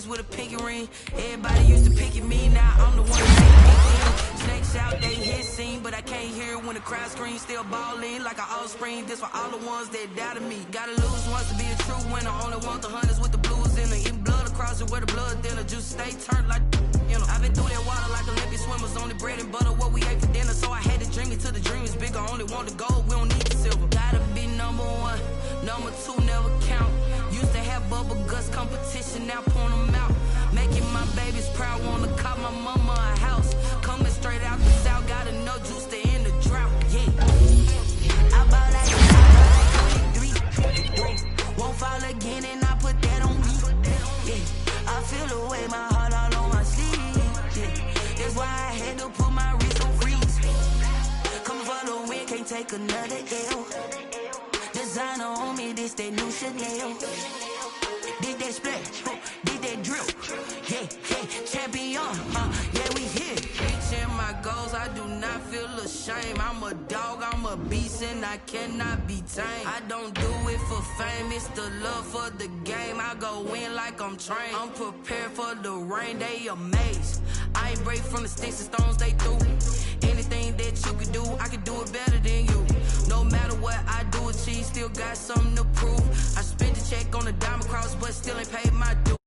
rings with a pinky ring. Everybody used to pick at me, now I'm the one that make me in. Snakes out, they hit scene, but I can't hear it when the crowd screams. Still ballin' like an offspring. This for all the ones that doubted me. Gotta lose once to be a true winner. Only want the hunters with the blues in it. Eating blood across it where the blood thinner. Juice stay turned like, you know. I've been through that water like Olympic swimmers. Only bread and butter, what we ate for dinner. So I had to dream it till the dream is bigger. Only want the gold, we don't need the silver. Gotta be number one, number two never count. Used to have bubble guts competition, now point them out. Making my babies proud, wanna cop my mama a house. Coming straight out the south, gotta know juice to end the drought. Yeah, I bought like 23. Won't fall again, and I put that on me. Yeah, I feel the way, my heart all on my sleeve. Yeah, that's why I had to put my wrist on freeze. Coming for the win, can't take another L. Designer on me, this that new Chanel. Did that splash, did that drill. Yeah, yeah, champion, yeah, we here. Reaching my goals, I do not feel ashamed. I'm a dog, I'm a beast, and I cannot be tamed. I don't do it for fame, it's the love for the game. I go in like I'm trained. I'm prepared for the rain, they amazed. I ain't break from the sticks and stones they threw. Anything that you could do, I could do it better than you. No matter what I do, achieve, still got something to prove. I spent the check on a diamond cross, but still ain't paid my due.